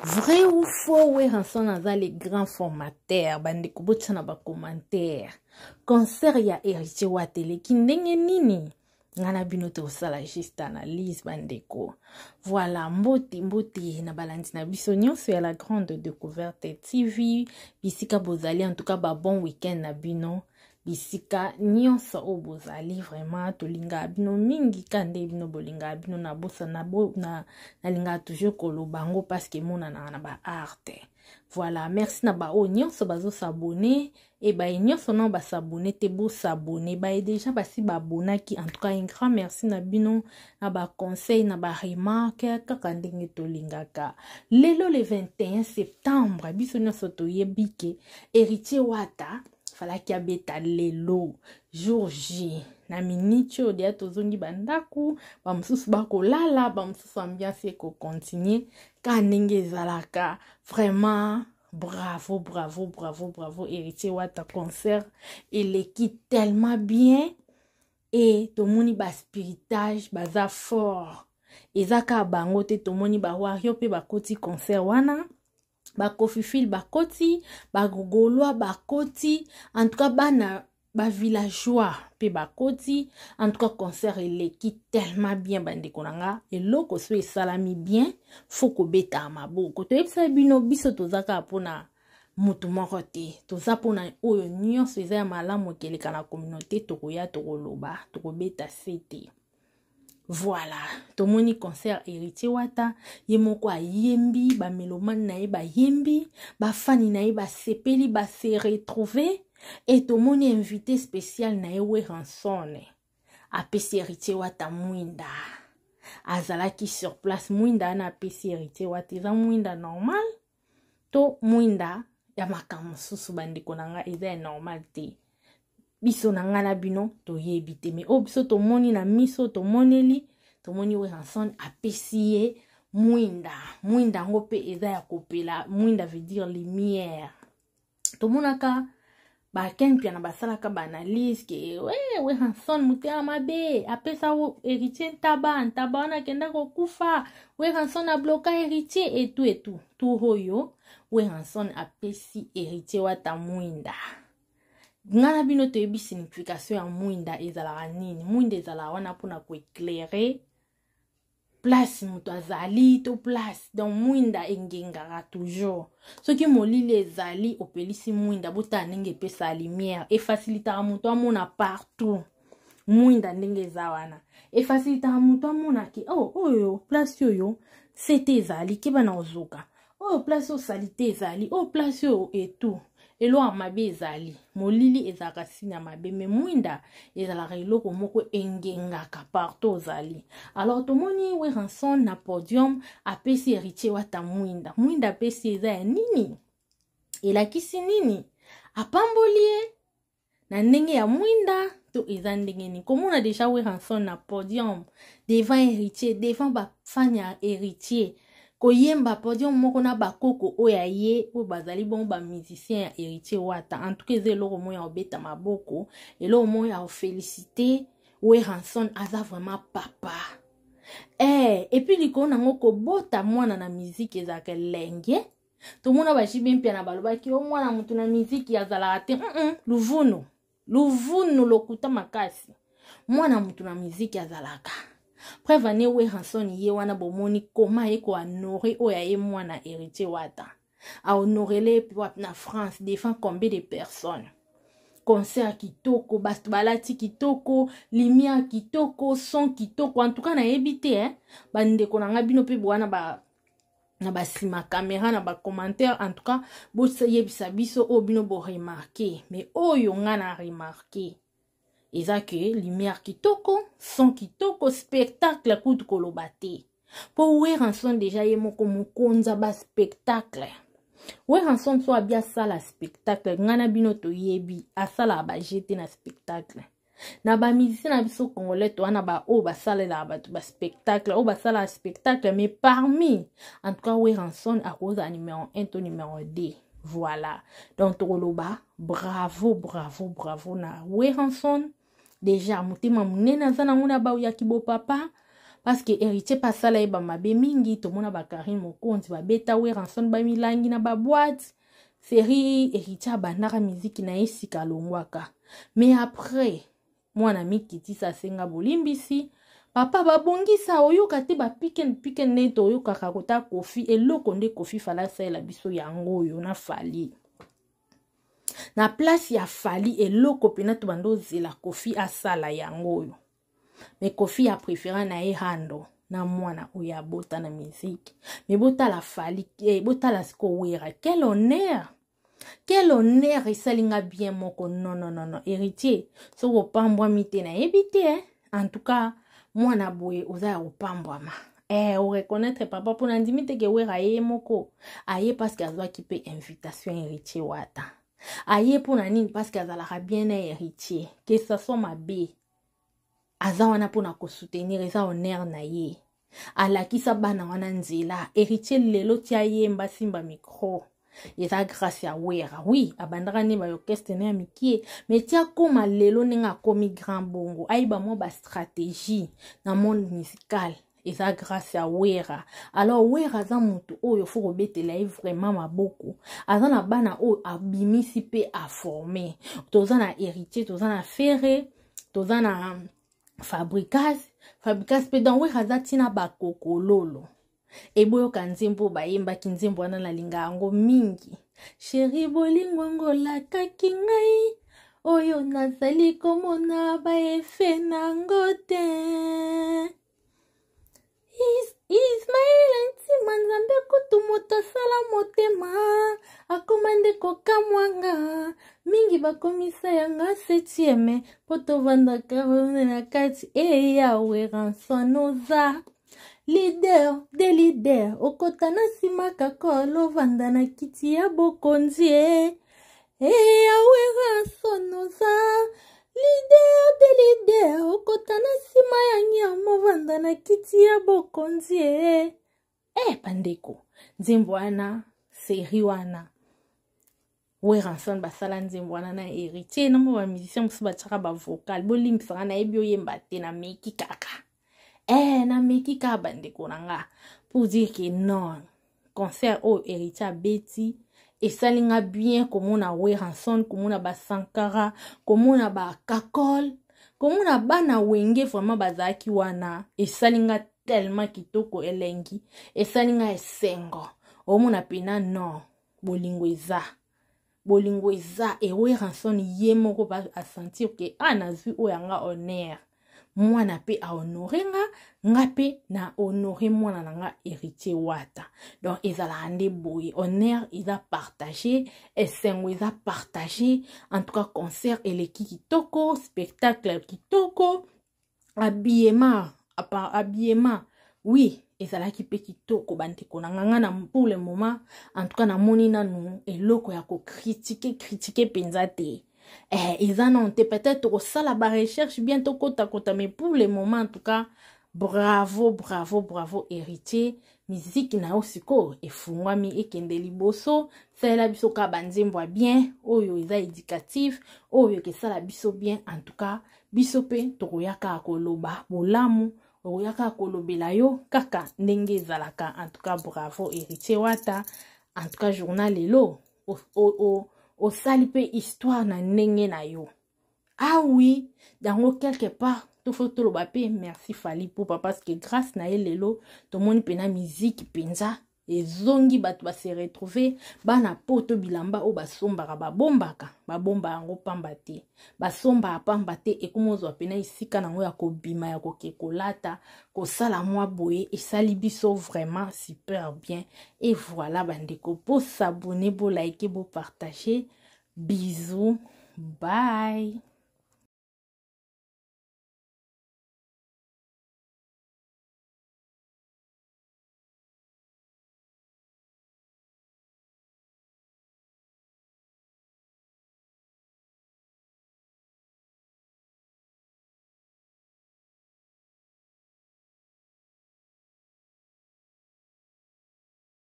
Vrai ou faux, ouais, ensemble dans les grands formateurs, bande kubotsa na ba commentaire. Concert ya héritier wa télé ki ndenge nini. Ngana bino to sala juste analyse bandeko. Voilà, mboti na balandi na biso nyonso ya la grande découverte TV. Bisika bozali en tout cas ba bon week-end na bino. Bisika nyonso o bozali vraiment tolinga bino mingi kande bino bolinga bino na bosa na linga toujours kolobango parce que mona na ba arte. Voilà, merci na ba o nyonso bazo s'abonner et ba nyonso non ba s'abonner te bo s'abonner ba déjà basi ba abonaki en tout cas un grand merci na bino na ba conseil na ba remarque kaka ndenge tolingaka. Lelo le 21 septembre biso nyonso toyebike héritier wata fala ki abeta lelo jour J na minute o dia tozongi bandaku ba mususu bako lala ba mususu ambiance ko continuer ka ndenge ezalaka vraiment bravo héritier wata concert il est tellement bien et tomoni ba spiritage baza fort ezaka bango te tomoni ba wario pe bakoti concert wana ba kofifil bakoti ba gogolwa bakoti en tout cas bana ba villageois pe bakoti en tout cas concert eleki tellement bien bande konanga eloko so esalami bien faut ko beta maboko to yebisa bino biso tozaka pona mutu moko te toza pona oyo nyonso eza ya malamu keleka na communauté tokoya tokoloba tokobeta sete. Voilà, tomoni concert héritier wata yemoko ayembi ba melomane na ye ba yembi ba fani na ye ba sepeli ba se retrouver et tomoni invité spécial na ye we ransone apesi héritier wata mwinda azalaki sur place mwinda na apesi héritier wata eza mwinda normal to mwinda ya makambo susu bandeko nanga eza normal te biso nanga na bino toyebi te me o biso tomoni na miso tomoneli tomoni we ranson apesi ye mwinda ngo pe eza ya kopela mwinda veut dire lumière tomonaka ba ken pia na basalaka ba analyse ke we ranson mutea mabe apesa wo héritier ntaba wana kenda ko kufa we ranson a bloka héritier et tout hoyo we ranson apesi héritier wata mwinda. Ngana bino to yebi signification ya mwinda ezalaka nini mwinda ezalaka wana pona ko éclairer place mutu azali to place donc mwinda engengaka toujours soki molili ezali opelisi mwinda bota ndenge epesa lumière et facilitaka mutu amona partout mwinda ndenge eza wana et facilitaka mutu amona ki oyo place oyo sete ezali ke bana ozuka oyo place o salite ezali oyo place oyo et tout elo amabe ezali molili ezaka sina mabe me mwinda ezalaka eloko moko engengaka partout ozali. Alors tomoni we ranson na podium apesi héritier wata mwinda apesi eza ya nini elakisi nini apambolie na ndenge ya mwinda to eza ndenge ni komona deja we ranson na podium devant héritier devant ba fani ya héritier koyemba podium moko na bakoko oya ye o bazali bon ba musicien ya héritier wata en tout cas eloko moya obeta maboko eloko moya féliciter we ranson aza vraiment papa et puis likona ngoko bota mwana na musique ezaka lenge to mona ba jibe mpia na baloba ki o mwana mutu na musique yazala te luvunu lokuta makasi mwana mutu na musique yazalaka preuve ane we ranson ye wana bomoni koma ye ko honorer oya ye mwana héritier wata a honorer na France devant combien de personnes concert kitoko balati kitoko lumière kitoko son kitoko en tout cas na ebité bande ko nanga bino pe bwana ba na ba sima caméra na ba commentaire en tout cas bo yebisa biso o bino bo remarquer mais oyo nga na remarquer eza ke lumière kitoko, son kitoko, spectacle kutu kolobate. Po we ranson deja ye moko mukonza ba spectacle. We ranson so abia sala spectacle, ngana bino to yebi, asala ba jete na spectacle. Na ba musicien na biso congolais to wana ba o ba sala la ba spectacle, o ba sala spectacle, mais parmi, en tout cas we ranson à cause à numéro 1 to numéro 2. Voilà. Donc tokoloba, bravo na we ranson. Déjà, mutema munena zana nguna ba ya kibo papa parce que héritier pas sala e ba mabe mingi to mona ba Karim Mokonzi ba beta we ranson ba milangi na ba boîte série héritier bandaka musique na esika longwaka mais après mwana mikiti sa senga bolimbisi papa babongisa oyoka te ba piken neto oyoka kakota Kofi eloko nde Kofi fala sala biso yango yo na Fali na place ya Fali eloko pena to bando zela Kofi asala yango yo mais Kofi a préféré na hando na mwana oya bota na musique mais bota la Fali bota la sko wera quel honneur isalinga bien moko non héritier so opambwa mite na ebite en tout cas mwana boye oza opambwa ma o reconnaître papa pour ndimi te ke wera ye moko aye parce que azwa kipe invitation héritier wata aye pour nani parce que azala bien na héritier que ça soit mabe aza wana pour na ko soutenir eza honneur na ye alakisa bana wana nzela héritier lelo tia yemba simba micro eza grâce ya wera oui abandaka ne ba orchestre na mikie mais tia koma lelo nenga komi grand bongo aiba mo ba stratégie na monde musical eza grâce ya wera alors wera za mutu oyo foko betela vraiment maboko aza na bana o abimisi pe a former toza na héritier toza na Ferré toza na Fabricas pe dans wera za tina ba kokololo eboyo kanzembo bayemba kinzembo wana na linga yango mingi chéri bolingo ngola kakingai oyo nazali komona ba efe nango te Ismail ntima nzambe kutu moto sala motema akomande kokamwanga mingi bakomisa yanga 7e poto vandaka na kati yawe ransanoza leader de leader okotana simaka kolo vanda na kiti ya bokonzi yawe ransanoza leader de leader okotana sima ya nyamo vanda na kiti ya bokonzi pandeko nzembo wana seri wana we ranson basala nzembo wana na héritier nango ba musicien musu bataka ba vocal bolimbisaka na yebi oyemba te na meki kaka na meki ka bandeko nanga pour dire que non concert au héritier beti esalinga bien komona we ranson komona ba Sankara komona ba Kakol komona bana wenge vraiment bazaki wana esalinga tellement kitoko elengi esalinga esengo omona pena non bolingo eza we ranson ye moko ba a sentir que nazwi oyanga honneur mwana pe a honoré nga pe na honoré mwana nanga héritier wata donc ezala ande boye honneur eza partagé esengo eza partagé en tout cas concert eleki kitoko spectacle kitoko habillement oui ezalaki pe kitoko bandeko nanga na pour le moment en tout cas na moni nanu eloko ya ko critiquer penza te ils en ont peut-être ça la recherche bientôt kota mais pour le moment en tout cas bravo héritier musique na osiko efungwami ekende liboso sala biso ka banzembo bien oyo eza éducatif oyo ke sala biso bien en tout cas biso pe tokoyaka koloba bolamu okoyaka kolobela yo kaka ndenge ezalaka en tout cas bravo héritier wata en tout cas journal lelo o sali pe histoire na ndenge na yo oui dango quelque part tout faut tout le bapé merci Fali pour papa parce que grâce na lelo to moni pena musique penza ezongi batu ba se retrouver bana poto bilamba o basombaka babomba yango pamba te basomba pamba te ekomozo pena isika nango ya kobima ya kokekolata kosala mwa boye esali biso vraiment super bien et voilà bandeko po s'abonner, bo liker, bo partager bisous bye.